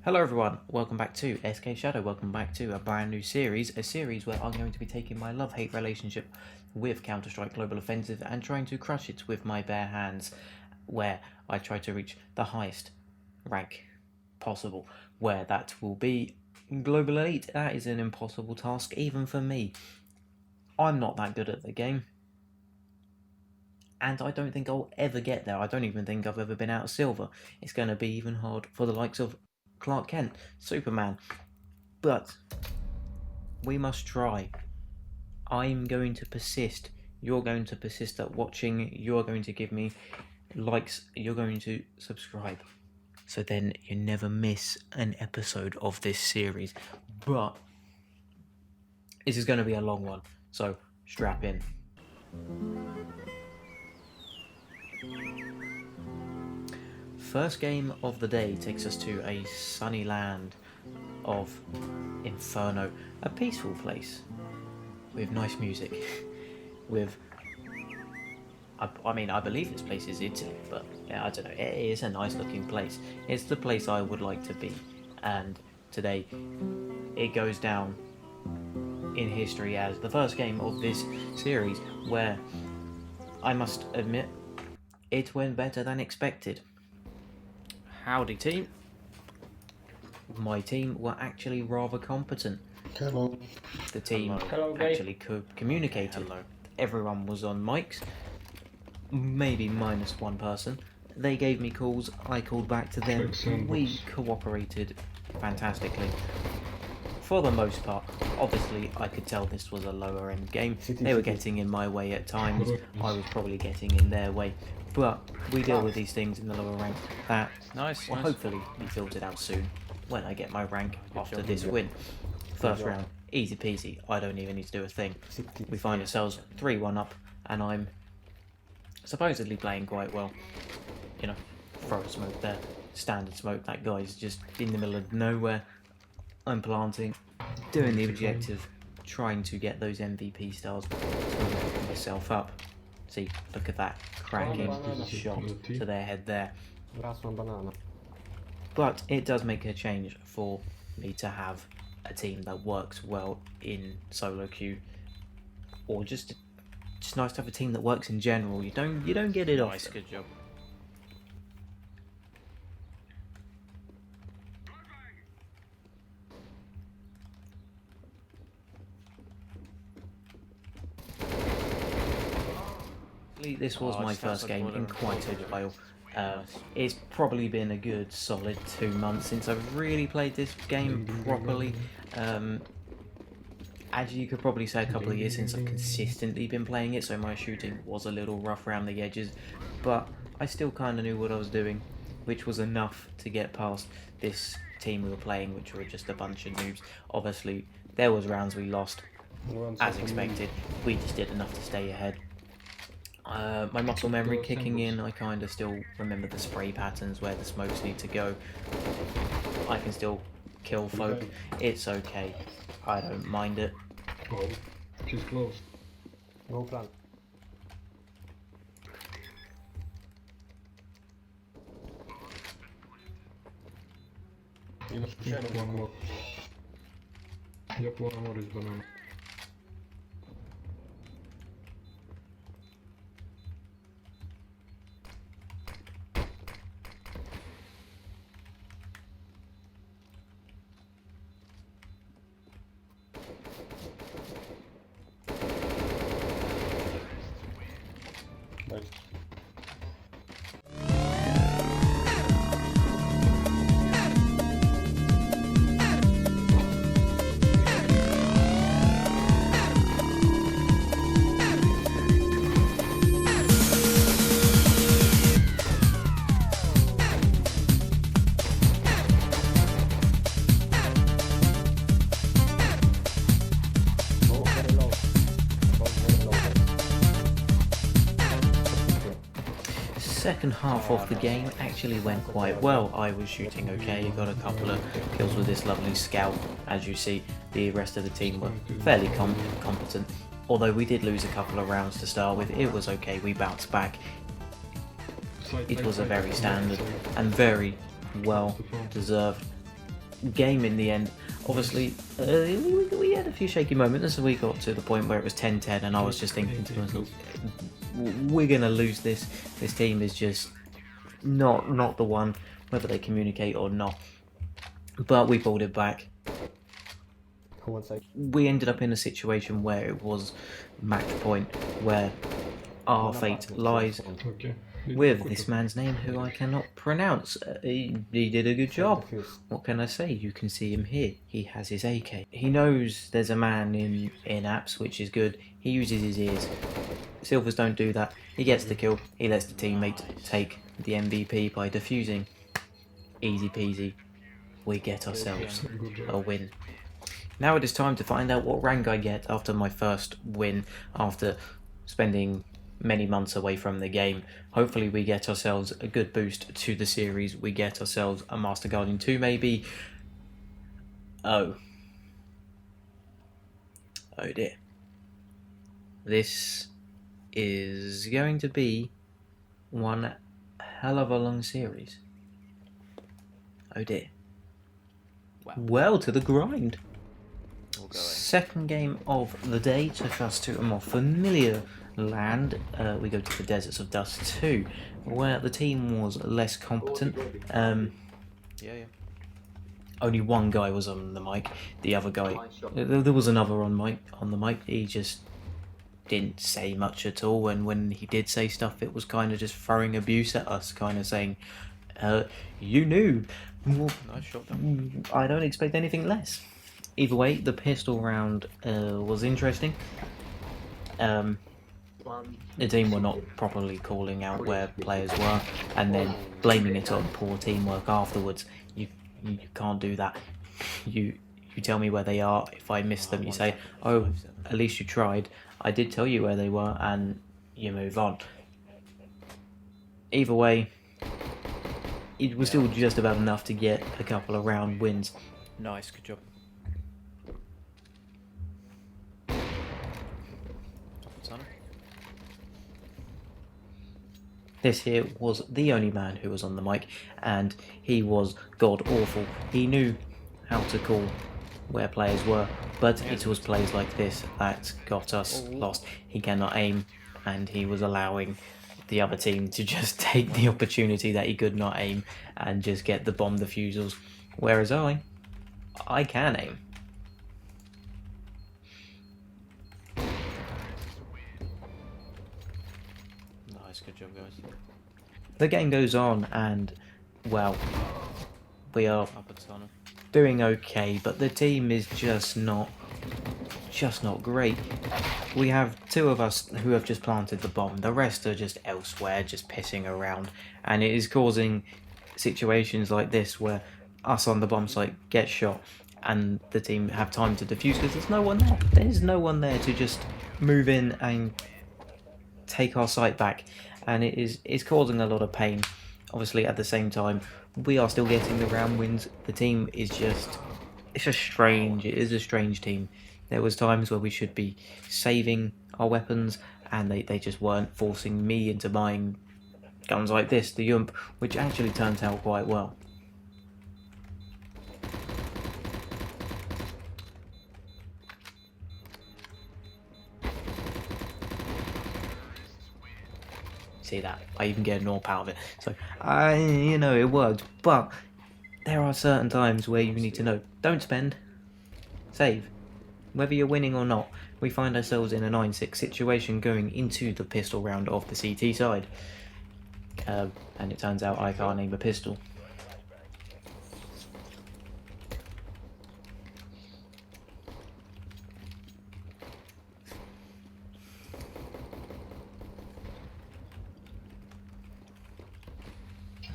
Hello everyone, welcome back to SkShadow, welcome back to a brand new series, a series where I'm going to be taking my love-hate relationship with Counter-Strike Global Offensive and trying to crush it with my bare hands, where I try to reach the highest rank possible, where that will be Global Elite. That is an impossible task, even for me. I'm not that good at the game, and I don't think I'll ever get there. I don't even think I've ever been out of silver. It's going to be even hard for the likes of Clark Kent, Superman, but we must try. I'm going to persist. You're going to persist at watching. You're going to give me likes. You're going to subscribe. So then you never miss an episode of this series. But this is going to be a long one, so strap in. First game of the day takes us to a sunny land of Inferno, a peaceful place with nice music, with, I believe this place is Italy, but yeah, I don't know, it is a nice looking place. It's the place I would like to be, and today it goes down in history as the first game of this series where I must admit it went better than expected. Howdy team. My team were actually rather competent. Hello. The team Hello, actually communicated. Hello. Everyone was on mics, maybe minus one person. They gave me calls, I called back to them. We cooperated fantastically. For the most part, obviously I could tell this was a lower end game. They were getting in my way at times, I was probably getting in their way. But we deal with these things in the lower ranks. That will hopefully be filtered out soon when I get my rank after this win. First round, easy peasy, I don't even need to do a thing. We find ourselves 3-1 up and I'm supposedly playing quite well. You know, throw a smoke there, standard smoke, that guy's just in the middle of nowhere. I'm planting, doing the objective, trying to get those MVP stars to lift myself up. See, look at that cracking shot to their head there. But it does make a change for me to have a team that works well in solo queue, or just nice to have a team that works in general. You don't get it often. Nice, good job. This was my first game in quite a while. It's probably been a good solid 2 months since I've really played this game properly. Actually, you could probably say a couple of years since I've consistently been playing it, so my shooting was a little rough around the edges, but I still kind of knew what I was doing, which was enough to get past this team we were playing, which were just a bunch of noobs. Obviously, there was rounds we lost, as expected. We just did enough to stay ahead. My muscle memory kicking in, I kind of still remember the spray patterns where the smokes need to go. I can still kill folk, it's okay, I don't mind it. Oh, she's close. Go plan. One more. Yep, one more is banana. Nice. Second half of the game actually went quite well. I was shooting okay, got a couple of kills with this lovely scout. As you see, the rest of the team were fairly competent. Although we did lose a couple of rounds to start with, it was okay, we bounced back. It was a very standard and very well deserved game in the end. Obviously, we had a few shaky moments as we got to the point where it was 10-10, and I was just thinking to myself, we're going to lose this. This team is just not the one, whether they communicate or not. But we pulled it back. One sec. We ended up in a situation where it was match point, where our fate lies Okay. with this man's name, who I cannot pronounce. He did a good job. What can I say? You can see him here. He has his AK. He knows there's a man in apps, which is good. He uses his ears. Silvers don't do that. He gets the kill. He lets the teammate take the MVP by defusing. Easy peasy. We get ourselves a win. Now it is time to find out what rank I get after my first win, after spending many months away from the game. Hopefully we get ourselves a good boost to the series. We get ourselves a Master Guardian 2 maybe. Oh dear. This is going to be one hell of a long series. Oh dear. Well, to the grind. Second game of the day took us to a more familiar land. We go to the Deserts of Dust 2, where the team was less competent. Only one guy was on the mic. The other guy, there was another on the mic. He just didn't say much at all, and when he did say stuff, it was kind of just throwing abuse at us, kind of saying, "You noob." Well, Nice shot. I don't expect anything less. Either way, the pistol round was interesting. The team were not properly calling out where players were, and then blaming it on poor teamwork afterwards. You can't do that. You tell me where they are. If I miss them, you say, "Oh, at least you tried. I did tell you where they were," and you move on. Either way, it was still just about enough to get a couple of round wins. Nice, good job. This here was the only man who was on the mic, and he was god awful. He knew how to call where players were, but it was plays like this that got us lost. He cannot aim, and he was allowing the other team to just take the opportunity that he could not aim and just get the bomb defusals, whereas I can aim. Nice, good job, guys. The game goes on, and well, we are Up at tunnel. doing okay, but the team is just not great. We have two of us who have just planted the bomb. The rest are just elsewhere, just pissing around, and it is causing situations like this where us on the bomb site get shot and the team have time to defuse because there's no one there. There's no one there to just move in and take our site back, and it's causing a lot of pain. Obviously, at the same time, we are still getting the round wins. The team is just strange. It is a strange team. There was times where we should be saving our weapons, and they just weren't, forcing me into buying guns like this, the Yump, which actually turns out quite well. See that? I even get an AWP out of it. So, it worked. But there are certain times where you need to know, don't spend, save. Whether you're winning or not, we find ourselves in a 9-6 situation going into the pistol round of the CT side. And it turns out I can't aim a pistol.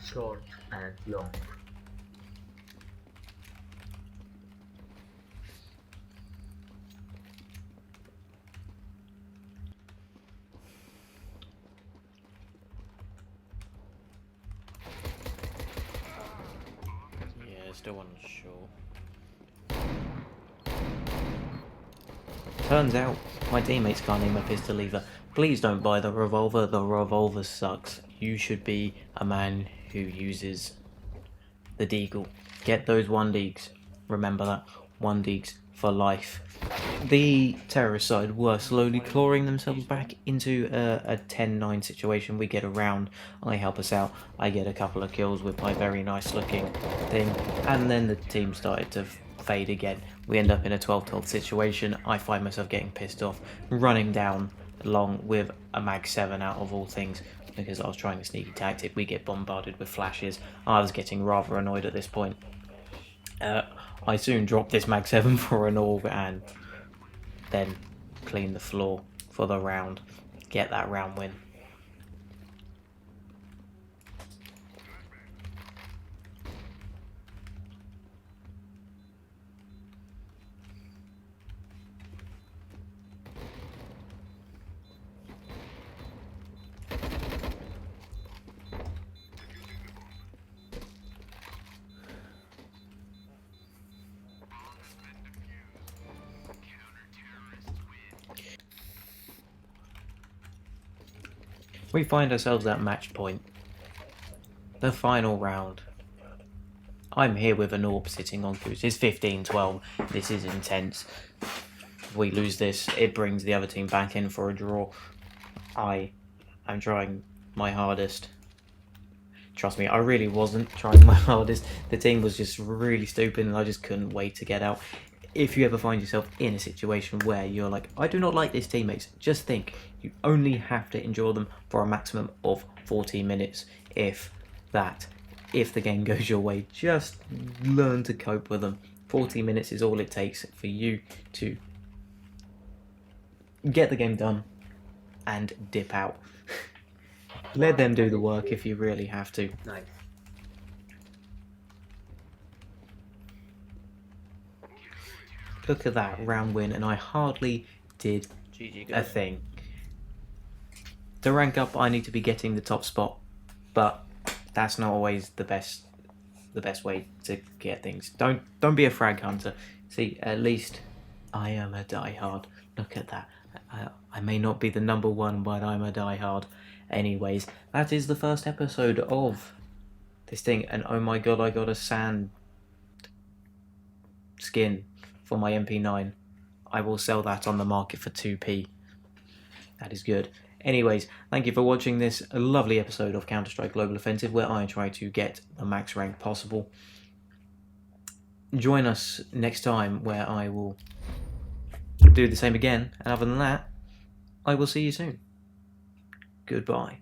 Short and long. Yeah, still unsure. Turns out my teammates can't aim a pistol either. Please don't buy the revolver. The revolver sucks. You should be a man who uses the deagle. Get those 1 deags. Remember that. 1 deags for life. The terrorist side were slowly clawing themselves back into a 10-9 situation. We get a round, I help us out, I get a couple of kills with my very nice looking thing, and then the team started to fade again. We end up in a 12-12 situation. I find myself getting pissed off, running down long with a Mag 7 out of all things, because I was trying a sneaky tactic. We get bombarded with flashes. I was getting rather annoyed at this point. I soon dropped this Mag 7 for an AUG and then clean the floor for the round. Get that round win. We find ourselves at match point. The final round. I'm here with an orb sitting on boost. It's 15-12. This is intense. If we lose this, it brings the other team back in for a draw. I am trying my hardest. Trust me, I really wasn't trying my hardest. The team was just really stupid and I just couldn't wait to get out. If you ever find yourself in a situation where you're like, I do not like these teammates, just think, you only have to endure them for a maximum of 40 minutes, if that. If the game goes your way, just learn to cope with them. 40 minutes is all it takes for you to get the game done and dip out. Let them do the work if you really have to. Nice. Look at that round win, and I hardly did GG, a guys. thing. To rank up, I need to be getting the top spot, but that's not always the best way to get things. Don't be a frag hunter. See, at least I am a diehard. Look at that. I may not be the number 1, but I'm a diehard. Anyways, that is the first episode of this thing, and oh my god, I got a sand skin for my MP9. I will sell that on the market for 2p. That is good. Anyways, thank you for watching this lovely episode of Counter-Strike Global Offensive, where I try to get the max rank possible. Join us next time, where I will do the same again, and other than that, I will see you soon. Goodbye.